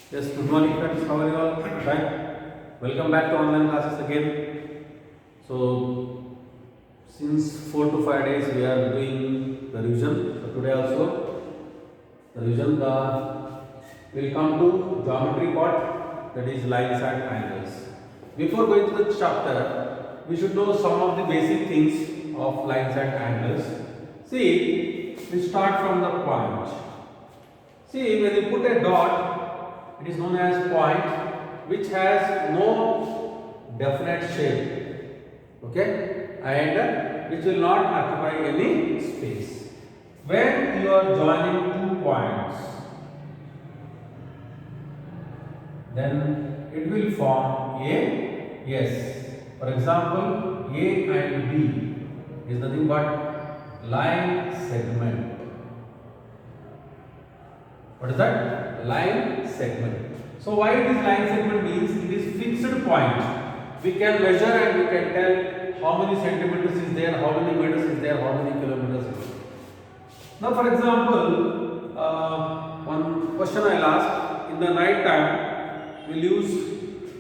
Yes, good morning friends. How are you all? Fine. Welcome back to online classes again. So, since 4 to 5 days we are doing the revision. So today also the revision will come to geometry part, that is lines and angles. Before going to the chapter, we should know some of the basic things of lines and angles. See, we start from the point. See, when you put a dot, it is known as point which has no definite shape, okay, and which will not occupy any space. When you are joining two points, then it will form a yes. For example, A and B is nothing but line segment. What is that? Line segment. So why it is line segment means it is fixed point. We can measure and we can tell how many centimeters is there, how many meters is there, how many kilometers is there. Now for example, one question I will ask, in the night time we will use,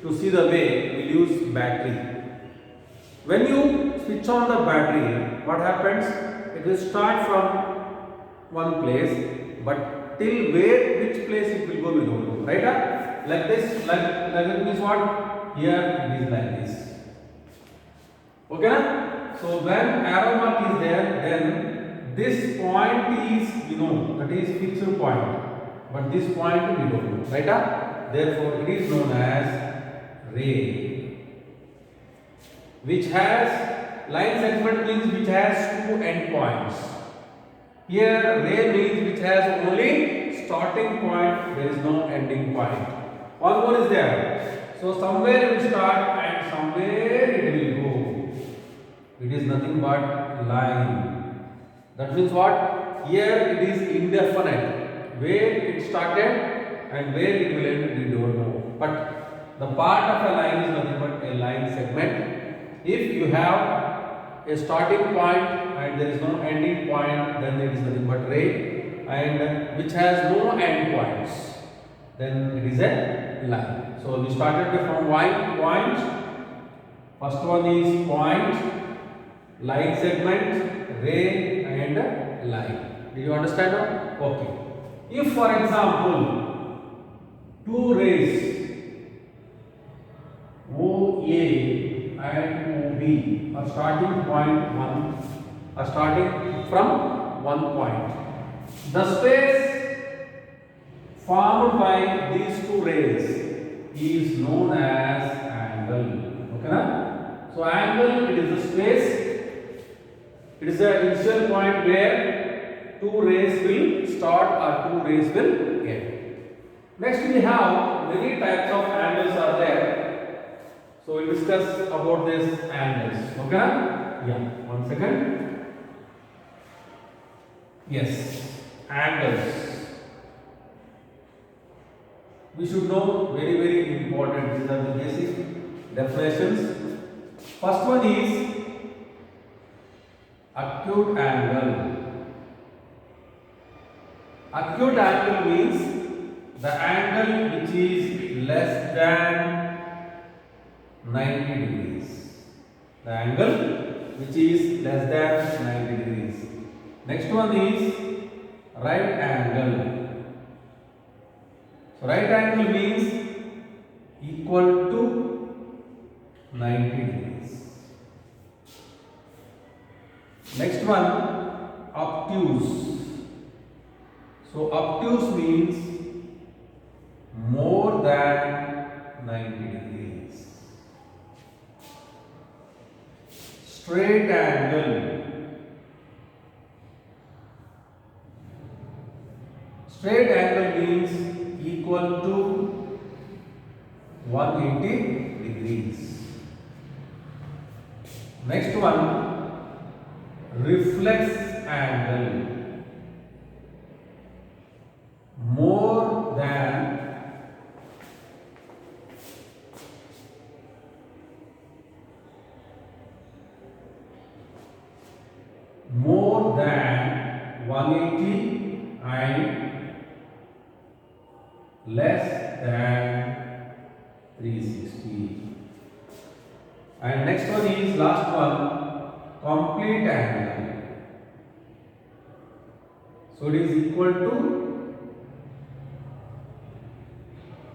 to see the way, we will use battery. When you switch on the battery, what happens? It will start from one place, but till which place it will go we don't know, right? Like this, like it means what? Here it is like this. Okay na? So when arrow mark is there, then this point is, that is fixed point, but this point we don't know, right? Therefore it is known as ray, which has line segment means which has two end points. Here ray means which has only starting point, there is no ending point. One more is there. So somewhere it will start and somewhere it will go. It is nothing but line. That means what? Here it is indefinite. Where it started and where it will end, we don't know. But the part of a line is nothing but a line segment. If you have a starting point and there is no ending point, then it is nothing but ray, and which has no end points, then it is a line. So we started from point. First one is point, line segment, ray and line. Do you understand now? Okay. If for example two rays OA and OB are starting from one point, the space formed by these two rays is known as angle. Okay na? So angle, it is the space, it is the initial point where two rays will start or two rays will end. Next we have many types of angles are there. So we will discuss about this angles. Okay? Yeah. 1 second. Yes. Angles. We should know very important. These are the basic definitions. First one is acute angle. Acute angle means the angle which is less than 90 degrees. The angle which is less than 90 degrees. Next one is right angle. So right angle means equal to 90 degrees. Next one, obtuse. So obtuse means more than 90 degrees. Straight angle. Straight angle means equal to 180 degrees. Next one, reflex angle. More than 180 and less than 360. And next one is last one, complete angle. So it is equal to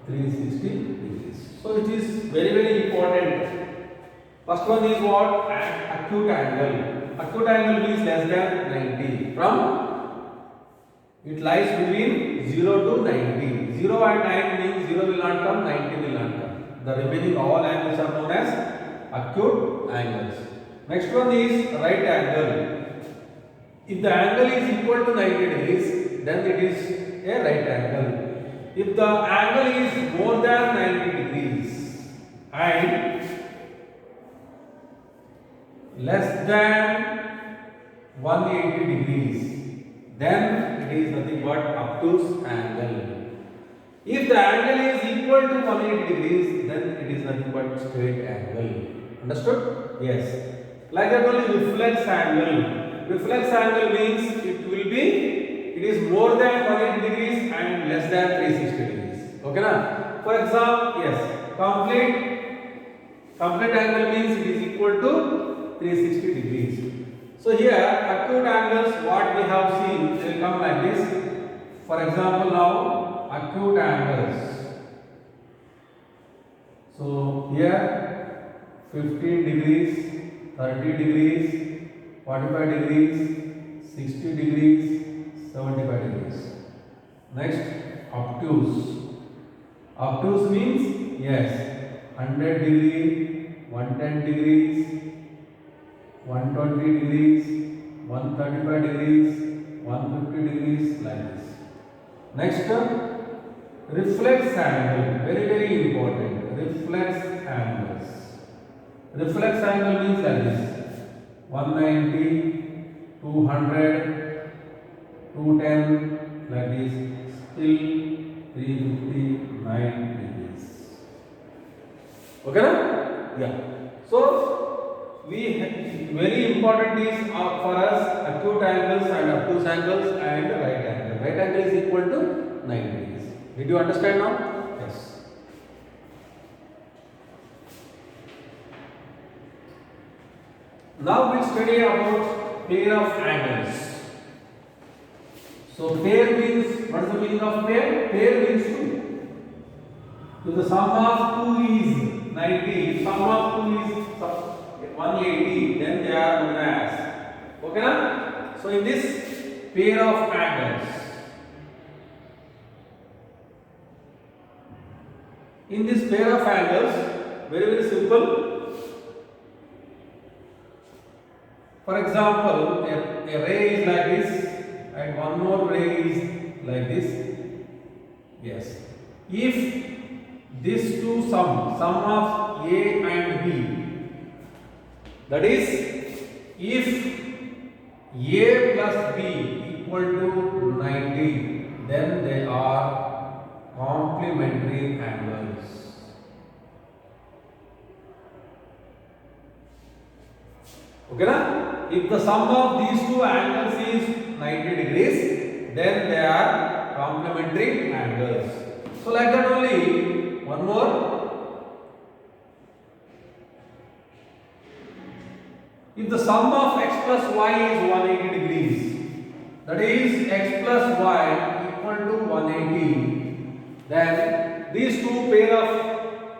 360 degrees. So it is very important. First one is what? Acute angle. Acute angle means less than 90. It lies between 0 to 90. 0 and 9 means 0 will not come, 90 will not come. The remaining all angles are known as acute angles. Next one is right angle. If the angle is equal to 90 degrees, then it is a right angle. If the angle is more than 90 degrees and less than 180 degrees, then it is nothing but obtuse angle. If the angle is equal to 180 degrees, then it is nothing but straight angle. Understood? Yes. Like that only reflex angle. Reflex angle means it is more than 180 degrees and less than 360 degrees. Okay na? For example, yes, complete angle means it is equal to 360 degrees. So here acute angles what we have seen will come like this. For example, now acute angles. So here 15 degrees, 30 degrees, 45 degrees, 60 degrees, 75 degrees. Next, obtuse. Obtuse means yes, 100 degree, 110 degrees, 120 degrees, 135 degrees, 150 degrees, like this. Next, reflex angle, very important. Reflex angles. Reflex angle means like this: 190, 200, 210, like this, still 359 degrees. Okay, na? Yeah. So very important is for us acute angles and obtuse angles and right angle. Right angle is equal to 90 degrees. Did you understand now? Yes. Now we study about pair of angles. So pair means, what is the meaning of pair? Pair means two. If the sum of 2 is 90, if sum of 2 is 180, then they are known as. Okay na? So in this pair of angles, very simple. For example, a ray is like this and one more ray is like this. Yes. If these two sum of A and B, that is, if A plus B equal to 90, then they are complementary angles. Okay na? If the sum of these two angles is 90 degrees, then they are complementary angles. So like that only, one more. If the sum of x plus y is 180 degrees, that is x plus y equal to 180, then these two pair of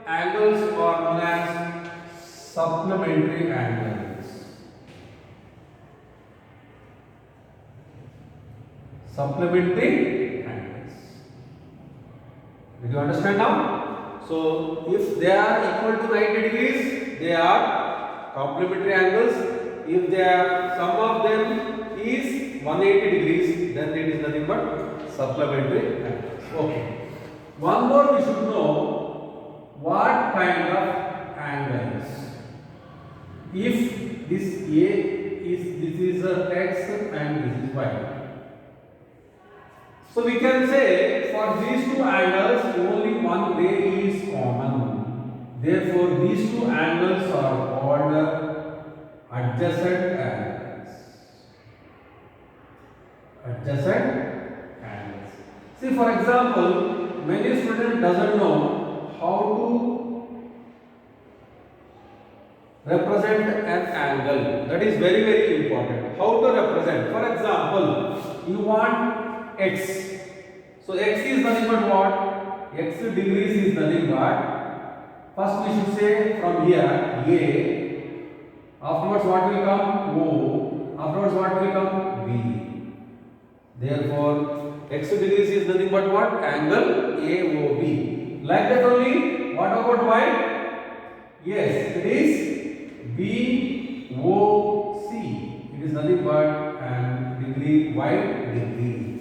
angles are known as supplementary angles. Supplementary angles. Did you understand now? So if they are equal to 90 degrees, they are complementary angles. If they are, sum of them is 180 degrees, then it is nothing but supplementary angles. Okay. One more we should know, what kind of angles. If this is x and this is y. So we can say for these two angles only one ray is common. Therefore these two angles are called adjacent angles. Adjacent angles. See, for example, many students doesn't know how to represent an angle. That is very important. How to represent? For example, you want x. So x is nothing but what? X degrees is nothing but, first we should say from here A, afterwards what will come? O, afterwards what will come? B. Therefore x degrees is nothing but what? Angle AOB. Like that only. What about y? Yes, it is BOC. It is nothing but an degree, y degree.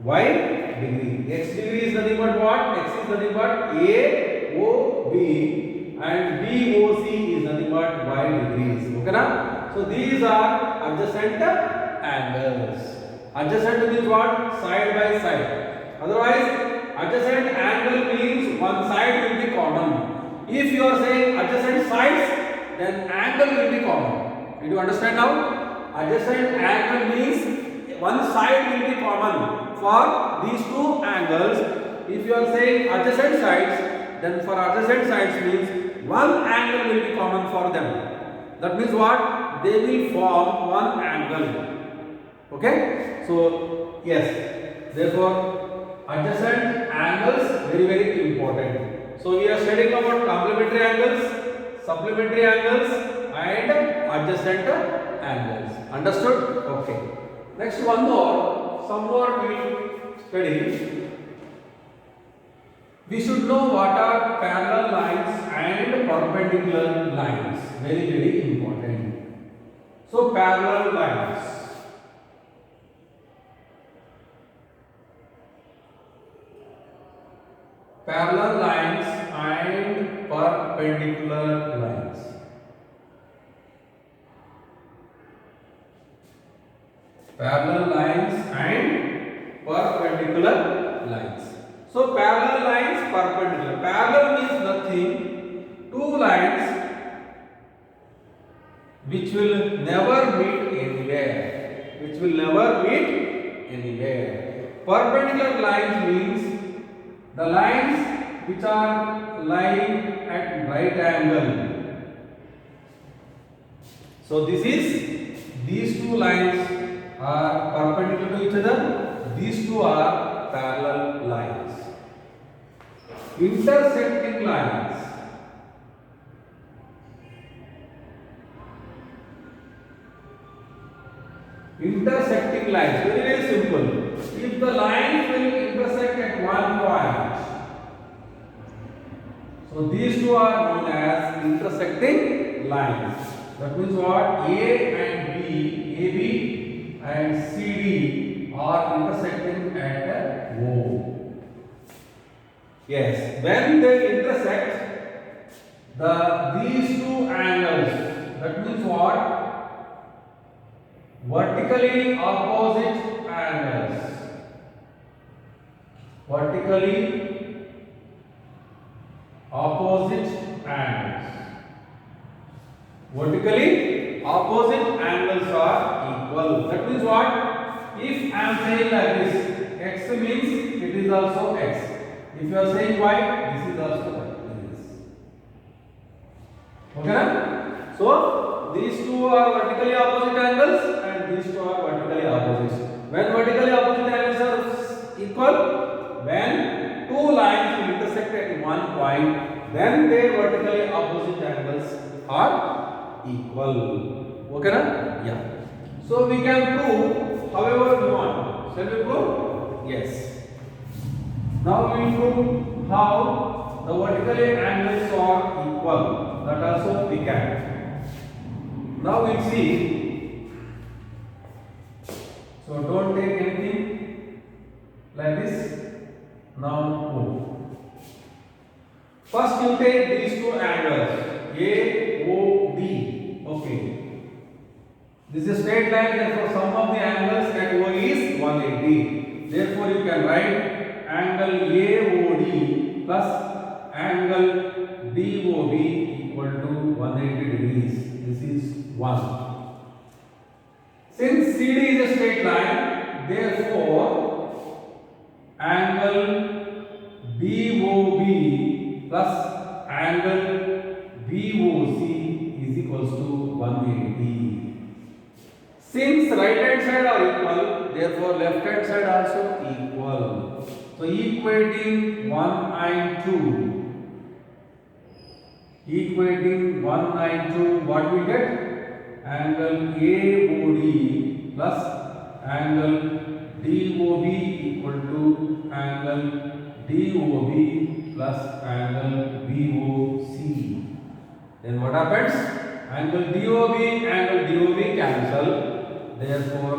Y degree. X degree is nothing but what? X is nothing but AOB and BOC is nothing but y degrees. Okay na? So these are adjacent angles. Adjacent means what? Side by side. Otherwise, adjacent angle means one side will be common. If you are saying adjacent sides, then angle will be common. Did you understand now? Adjacent angle means one side will be common for these two angles. If you are saying adjacent sides, then for adjacent sides means one angle will be common for them. That means what? They will form one angle. Okay? So, yes. Therefore, adjacent angles very important. So, we are studying about complementary angles, supplementary angles and adjacent angles. Understood? Okay. Next one more. Some more we will study. We should know what are parallel lines and perpendicular lines. Very important. So, parallel lines. Parallel lines and perpendicular lines. Parallel lines and perpendicular lines. So parallel lines, perpendicular. Parallel means nothing. Two lines which will never meet anywhere. Which will never meet anywhere. Perpendicular lines means the lines which are lying at right angle. So these two lines are perpendicular to each other. These two are parallel lines. Intersecting lines. Intersecting lines. Very simple. If the lines will intersect at one point, so these two are known as intersecting lines. That means what? A and B, AB and CD are intersecting at O. Yes, when they intersect, these two angles, that means what? Vertically opposite angles. Vertically opposite angles. Vertically opposite angles are equal. That means what? If I am saying like this, x means it is also x. If you are saying y, this is also y. Okay? So these two are vertically opposite angles and these two are vertically opposite. When vertically opposite angles are equal, when two lines will intersect at one point, then their vertically opposite angles are equal. Okay na? Yeah. So we can prove however we want. Shall we prove? Yes. Now we will prove how the vertically angles are equal. That also we can. Now we will see. So don't take anything like this. Now prove. First you take these two angles AOD. Okay. This is a straight line, therefore sum of the angles at O is 180. Therefore you can write angle AOD plus angle DOB equal to 180 degrees. This is 1. Since CD is a straight line, therefore angle plus angle BOC is equals to 180. Since right hand side are equal, therefore left hand side also equal. So equating 1 and 2, what we get? Angle AOD plus angle DOB equal to angle DOB plus angle BOC. Then what happens? Angle DOB cancel. Therefore,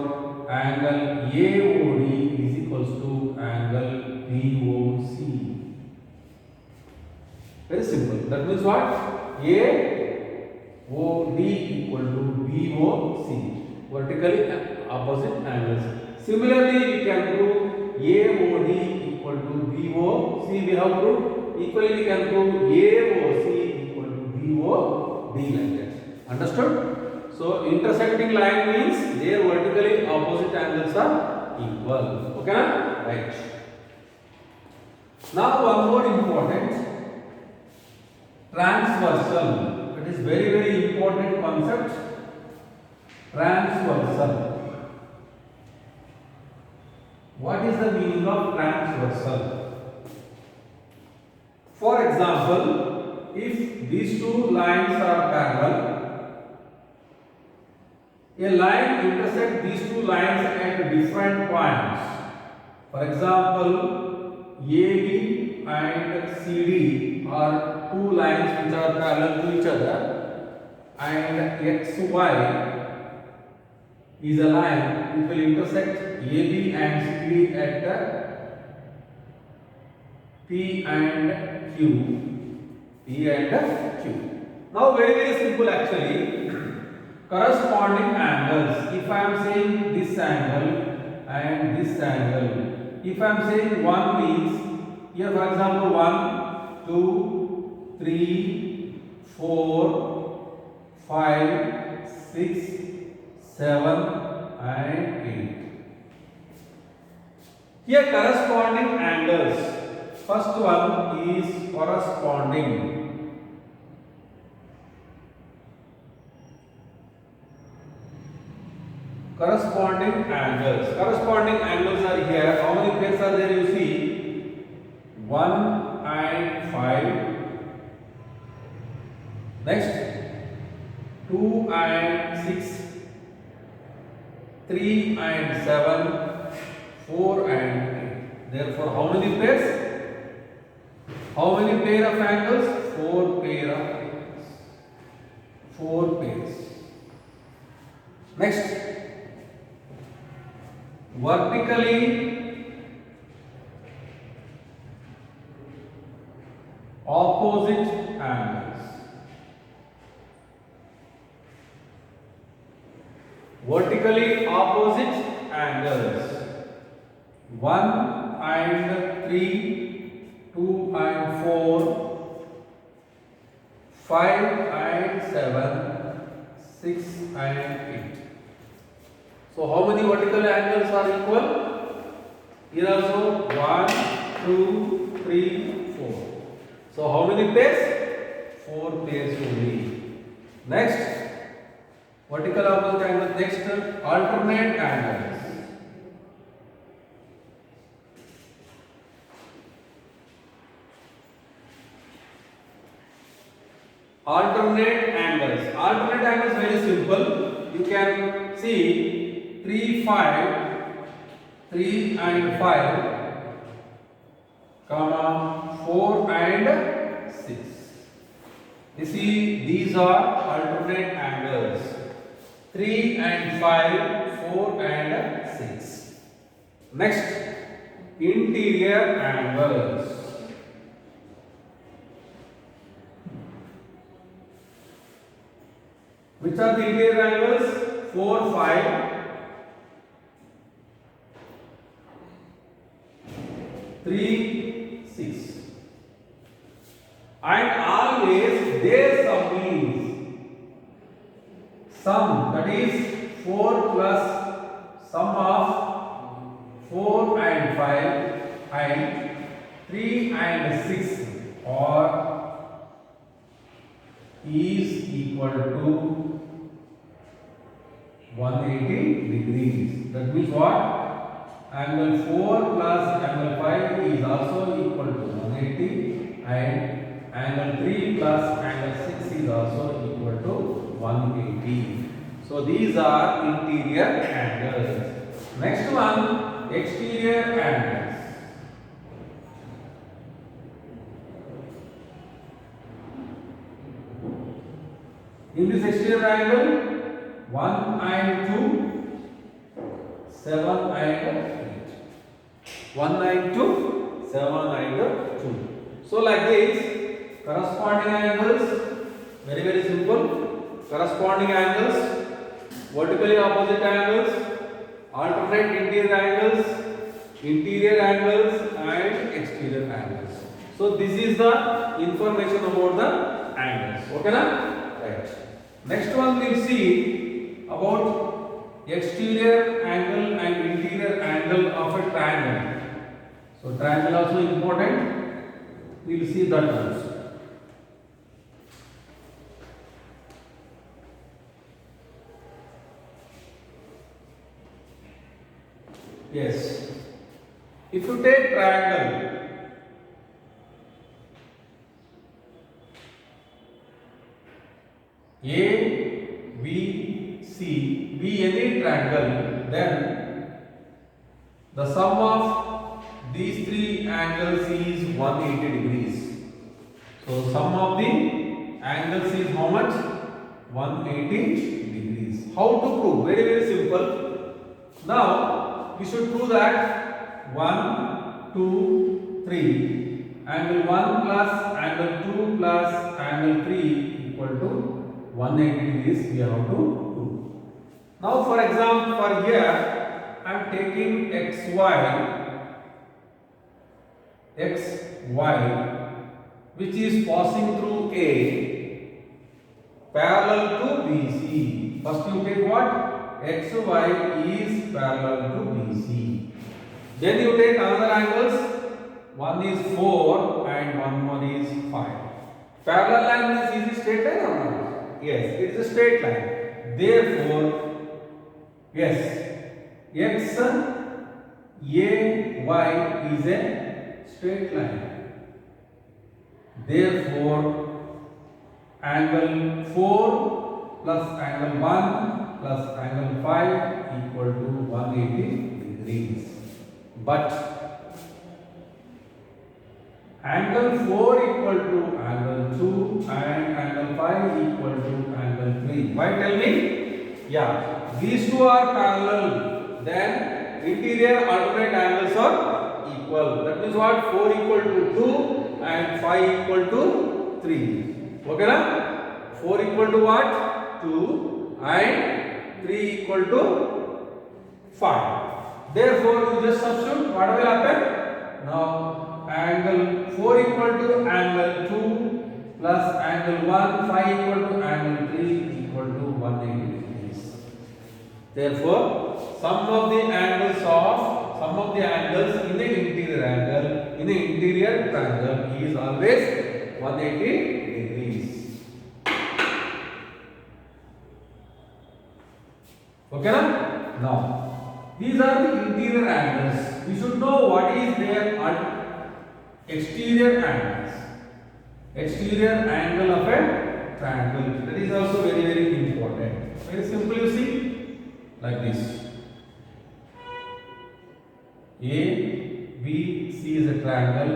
angle AOD is equals to angle BOC. Very simple. That means what? AOD equal to BOC. Vertically opposite angles. Similarly, we can prove AOD equal to BOC. We have proved. Equally, we can prove AOC equal to BOD like that. Understood? So, intersecting line means their vertically opposite angles are equal. Okay, na? Right. Now, one more important, transversal. It is very, very important concept. Transversal. What is the meaning of transversal? For example, if these two lines are parallel, a line intersects these two lines at different points. For example, AB and CD are two lines which are parallel to each other, and XY is a line which will intersect AB and CD at the P and Q. Now very, very simple actually. Corresponding angles. If I am saying this angle and this angle, if I am saying 1 means, here for example 1, 2, 3, 4, 5, 6, 7 and 8. Here corresponding angles. First one is corresponding. Corresponding angles. Corresponding angles are here. How many pairs are there? You see 1 and 5. Next 2 and 6. 3 and 7. 4 and 8. Therefore, how many pairs? How many pair of angles? 4 pair of angles. 4 pairs. Next, vertically opposite angles. Vertically opposite angles. 1 and 3, 2 and 4, 5 and 7, 6 and 8. So how many vertical angles are equal? Here also 1, 2, 3, 4. So how many pairs? 4 pairs only. Next, vertical opposite angles. Next, alternate angles. Alternate angles. Alternate angles very simple. You can see 3 and 5, comma 4 and 6. You see, these are alternate angles. 3 and 5, 4 and 6. Next, interior angles. Which are the interior angles? 4, 5. 3, 6. And always their sum means sum, that is 4 plus sum of 4 and 5 and 3 and 6 or is equal to 180 degrees. That means what? Angle 4 plus angle 5 is also equal to 180, and angle 3 plus angle 6 is also equal to 180. So these are interior angles. Next one, exterior angles. In this exterior angle, 1 and 2, 7 and 8. 1 and 2, 7 and 2. So like this, corresponding angles, very simple. Corresponding angles, vertically opposite angles, alternate interior angles and exterior angles. So this is the information about the angles. Okay na? Right. Next one we will see about exterior angle and interior angle of a triangle. So triangle also important. We will see that also. Yes. If you take triangle, A, B, C, be any triangle, then the sum of these three angles is 180 degrees. So sum of the angles is how much? 180 degrees. How to prove? Very simple. Now we should prove that 1, 2, 3. Angle 1 plus angle 2 plus angle 3 equal to 180 degrees we have to prove. Now for example, for here I am taking xy which is passing through A parallel to BC. First you take what? xy is parallel to BC. Then you take another angles. One is 4 and one more is 5. Parallel line is straight line or not? Yes, it is a straight line. Therefore, yes, x a y is a straight line. Therefore, angle 4 plus angle 1 plus angle 5 equal to 180 degrees. But angle 4 equal to angle 2 and angle 5 equal to angle 3. Why tell me? Yeah, these two are parallel. Then interior alternate angles are equal. That means what? 4 equal to 2 and 5 equal to 3. Okay na? 4 equal to what? 2 and 3 equal to 5. Therefore, you just substitute. What will happen? Now angle 4 equal to angle 2 plus angle 1, 5 equal to angle 3 equal to 180 degrees. Therefore, sum of the angles in the interior triangle is always 180 degrees. Okay na? Now, these are the interior angles. We should know what is their exterior angles. Exterior angle of a triangle. That is also very important. Very simple, you see, like this. A, B, C is a triangle.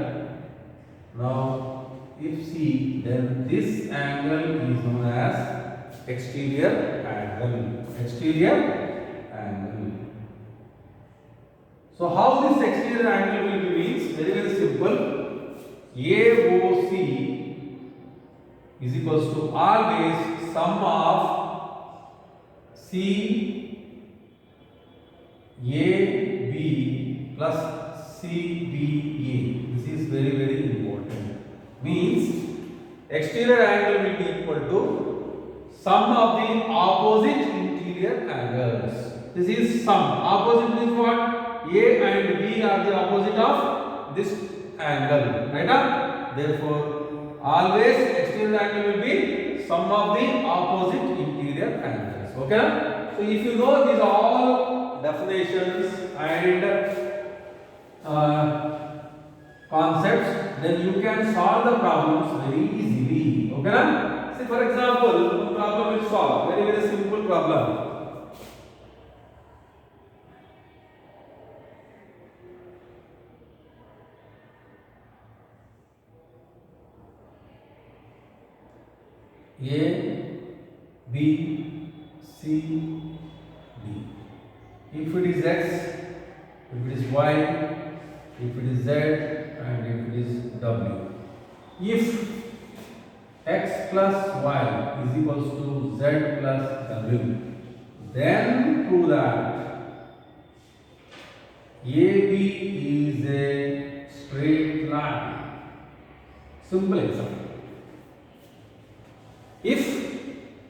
Now, if C, then this angle is known as exterior angle. Exterior angle. So how this exterior angle will be means? Very simple. AOC is equals to always sum of C AB plus CBA. This is very important. Means exterior angle will be equal to sum of the opposite interior angles. This is sum. Opposite means what? A and B are the opposite of this angle. Right? Therefore, always exterior angle will be sum of the opposite interior angles. Okay? So if you know these all definitions and concepts, then you can solve the problems very easily. Okay? See, for example, one problem will solve. Very, very simple problem. A, B, C, D. If it is X, if it is Y, if it is Z, and if it is W. If X plus Y is equals to Z plus W, then prove that AB is a straight line. Simple example. If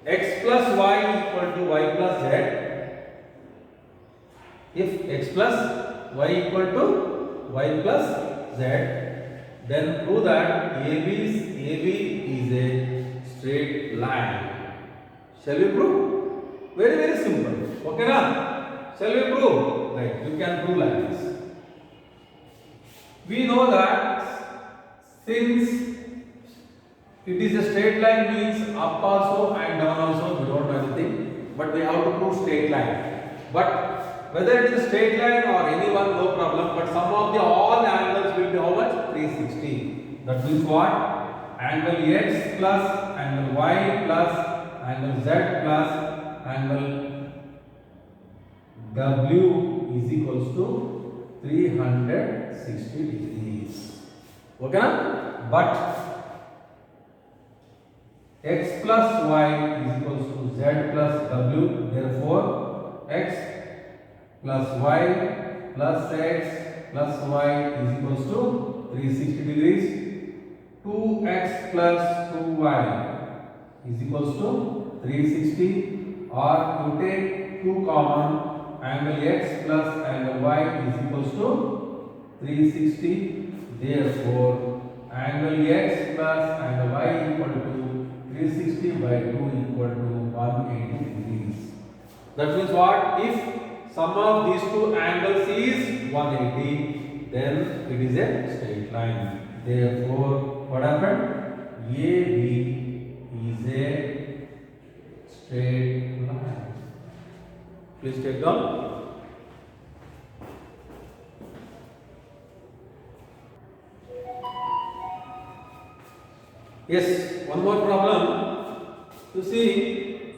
X plus Y equal to Y plus Z, if X plus Y equal to Y plus Z, then prove that AB is a straight line. Shall we prove? Very, very simple. Okay, na? Shall we prove? Right, you can prove like this. We know that since it is a straight line, means up also and down also, we don't know anything, but we have to prove straight line. But whether it is a straight line or any one, no problem, but sum of the all angles will be how much? 360. That means what? Angle X plus angle Y plus angle Z plus angle W is equals to 360 degrees. Okay, na? But X plus Y is equals to Z plus W. Therefore, X plus Y plus X plus Y is equals to 360 degrees. 2X plus 2Y is equals to 360, or you take 2 common, angle X plus angle Y is equals to 360. Therefore, angle X plus angle Y equal to 360 by 2 equal to 180 degrees. That means what? If sum of these two angles is 180, then it is a straight line. Therefore, what happened? AB is a straight line. Please take down. Yes, one more problem. You see,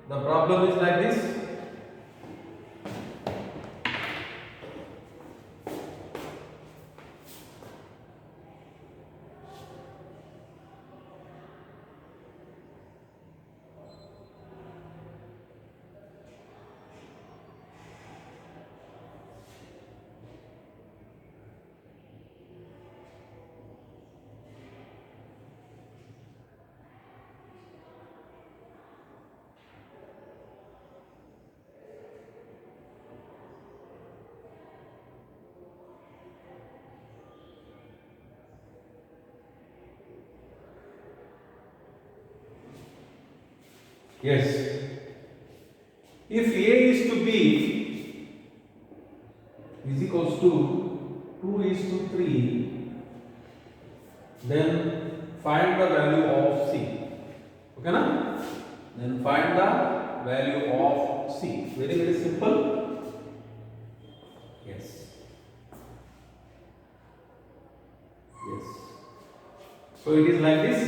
the problem is like this. Yes. If A is to B is equals to 2 is to 3, then find the value of C. Okay, na? Then find the value of C. Very, very simple. Yes. Yes. So it is like this.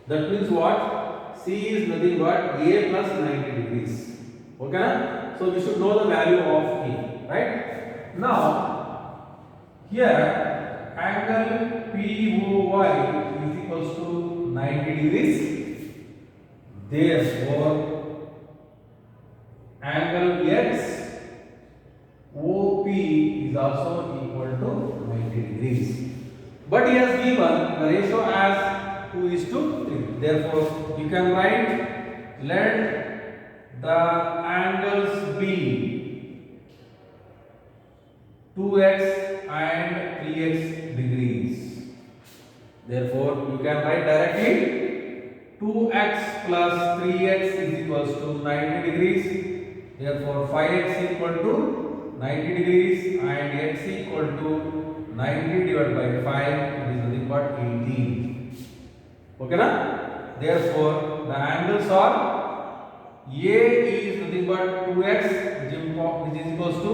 That means what? C is nothing but A plus 90 degrees. Okay? So we should know the value of A. Right? Now, here angle POY is equals to 90 degrees. Therefore, angle X OP is also equal to 90 degrees. But he has given the ratio as 2 is to 3. Therefore, you can write, let the angles be 2x and 3x degrees. Therefore, you can write directly 2x plus 3x is equals to 90 degrees. Therefore 5x equal to 90 degrees and x equal to 90 divided by 5, it is nothing but 18. Okay na? Therefore the angles are A is nothing but 2x which is equals to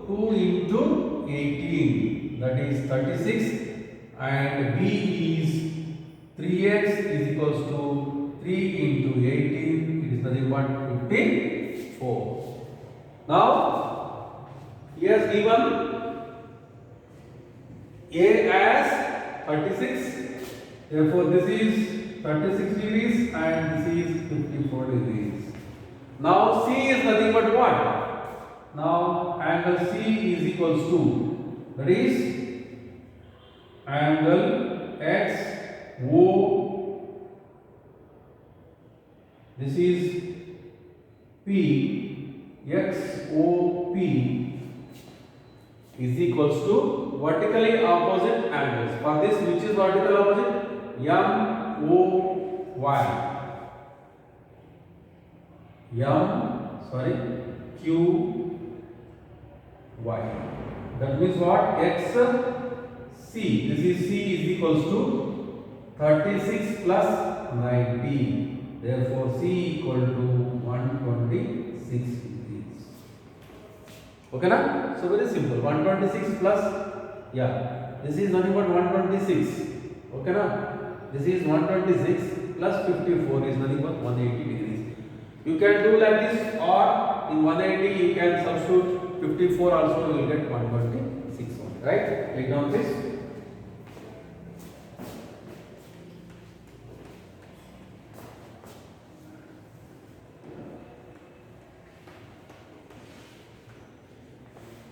2 into 18, that is 36, and B is 3x is equals to 3 into 18, it is nothing but 54. Now he has given A as 36, therefore this is 36 degrees and this is 54 degrees. Now C is nothing but what? Now angle C is equals to, that is angle XO, this is P, XOP is equals to vertically opposite angles. For this, which is vertical opposite? QY. That means what? XC. This is C is equals to 36 plus 90. Therefore, C equal to 126 degrees. Okay na? So very simple. 126 plus, this is nothing but 126. Okay na? This is 126 plus 54 is nothing but 180 degrees. You can do like this, or in 180 you can substitute 54 also, you will get 126 only, right? Take down this.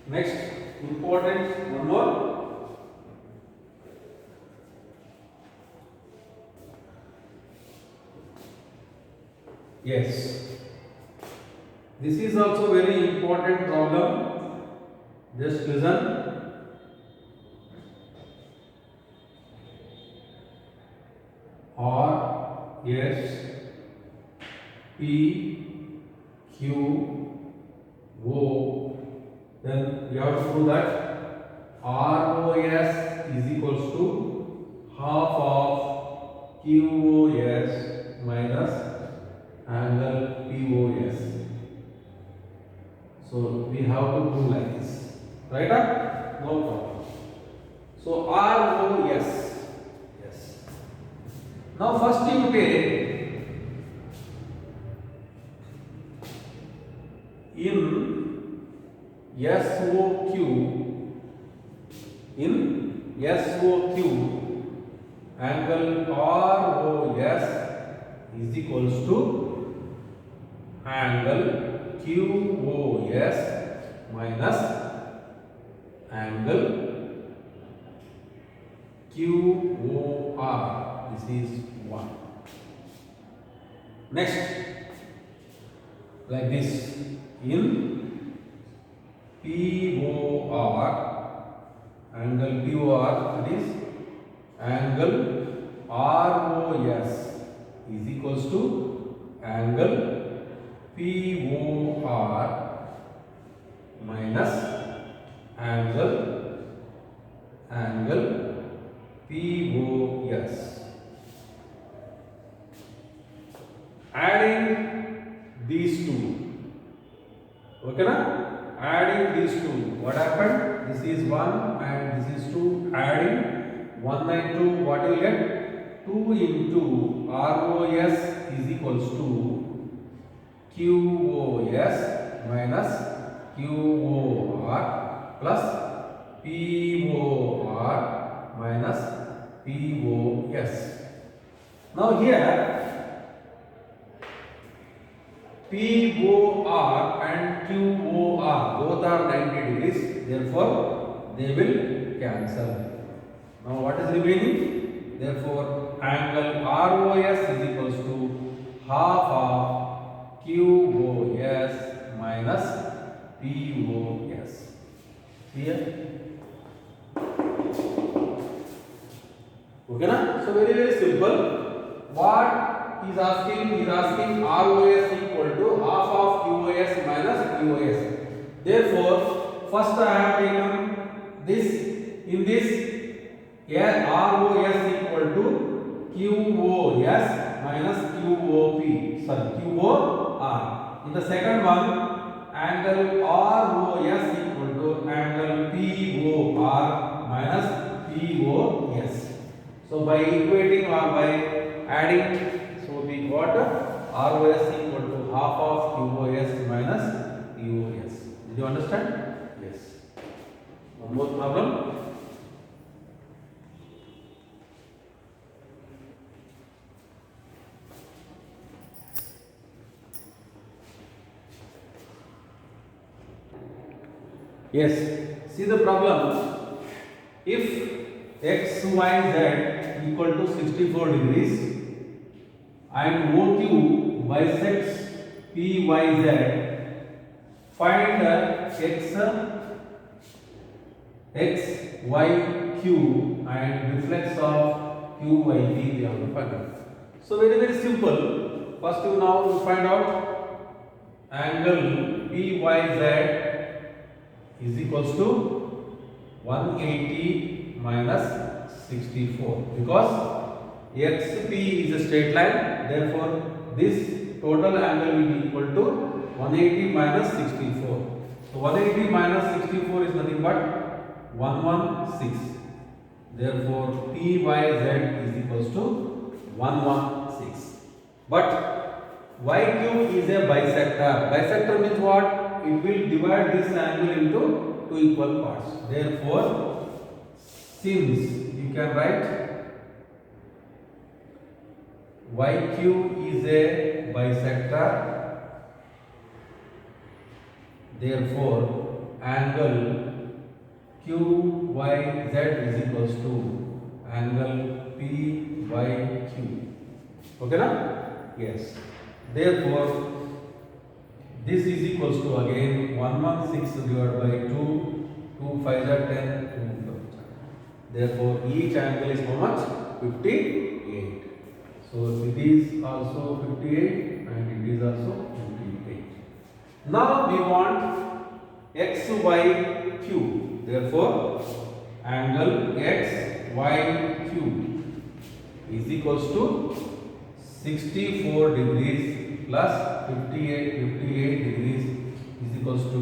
Next, important one more. Yes. This is also very important problem. Just listen. R, S, P, Q, O. Then we have to prove that ROS is equals to half of QOS minus angle POS. So we have to prove like this, right? No problem. So ROS, yes. Now first you take in SOQ, angle ROS is equals to angle QOS minus angle QOR. This is 1. Next, like this, in POR, angle POR, that is angle ROS is equals to angle POR minus angle POS. Adding these two, okay na? Adding these two, what happened? This is 1 and this is 2. Adding 1 and 2, what you will get? 2 into ROS is equals to QOS minus QOR plus POR minus POS. Now here POR and QOR both are 90 degrees, therefore they will cancel. Now what is remaining? Therefore angle ROS is equals to half of QOS minus POS. Here. Okay na? So very simple. What He's asking ROS equal to half of QoS minus QoS. Therefore, first I have taken this. In this, ROS equal to QoS minus QOP. Sorry, QOR. In the second one, angle ROS equal to angle POR minus POS. So by equating or by adding, so we got ROS equal to half of QoS minus POS. Did you understand? Yes. One more problem. Yes, see the problem. If x, y, z equal to 64 degrees and OQ bisects P, Y, Z, find x, y, q and reflex of q, y, p. We have to find out. So very simple. First you now find out angle P, Y, Z is equals to 180 minus 64 because XP is a straight line, therefore this total angle will be equal to 180 minus 64. So 180 minus 64 is nothing but 116. Therefore PYZ is equals to 116. But Y cube is a bisector. Bisector means what? It will divide this angle into two equal parts. Therefore, since you can write YQ is a bisector, therefore angle QYZ is equals to angle PYQ. Okay na? Yes. Therefore, this is equals to again 116 divided by 2, 2 5 are 10, 2 5. Therefore, each angle is how much? 58. So, it is also 58 and it is also 58. Now, we want x, y, q. Therefore, angle x, y, q is equals to 64 degrees plus 58 degrees is equals to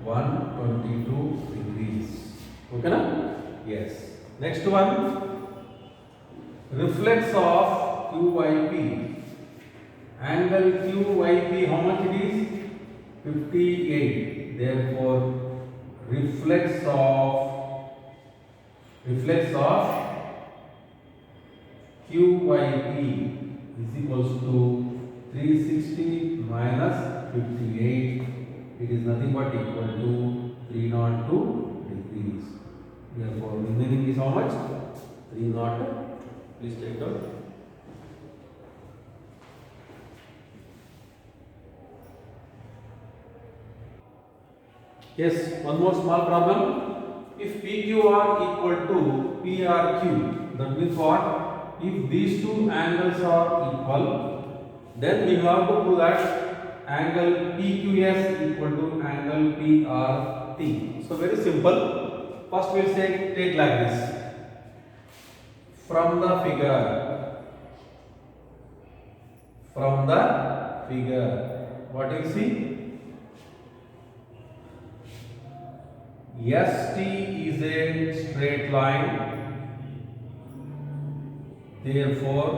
122 degrees. Okay na? Yes. Next one, reflex of QYP. Angle QYP, how much it is? 58. Therefore, reflex of QYP is equals to 360 minus 58. It is nothing but equal to 302 degrees. Therefore, remaining is how much? 302. Please take out. Yes, one more small problem. If PQR equal to PRQ, that means what? If these two angles are equal, then we have to prove that angle PQS equal to angle PRT. So very simple. First we will take like this. From the figure, what you see? ST is a straight line. Therefore,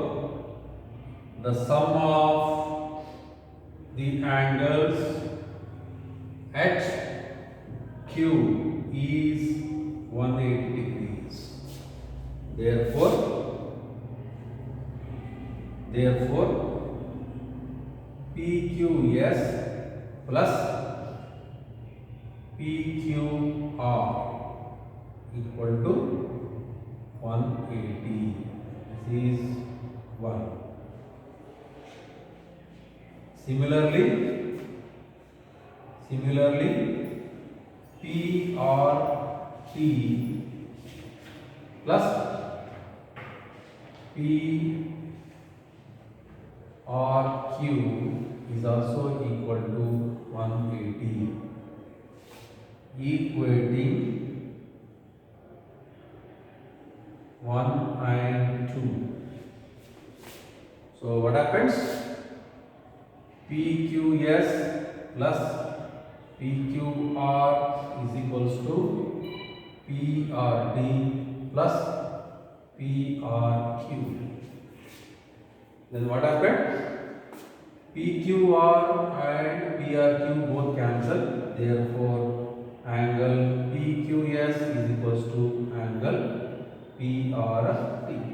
the sum of the angles HQ is 180 degrees. Therefore, PQS plus PQR equal to 180. This is 1. Similarly, PRT plus PQR RQ is also equal to 180, equating 1 and 2. So what happens? PQS plus PQR is equals to PRD plus PRQ. Then what happened? PQR and PRQ both cancel. Therefore, angle PQS is equals to angle PRD.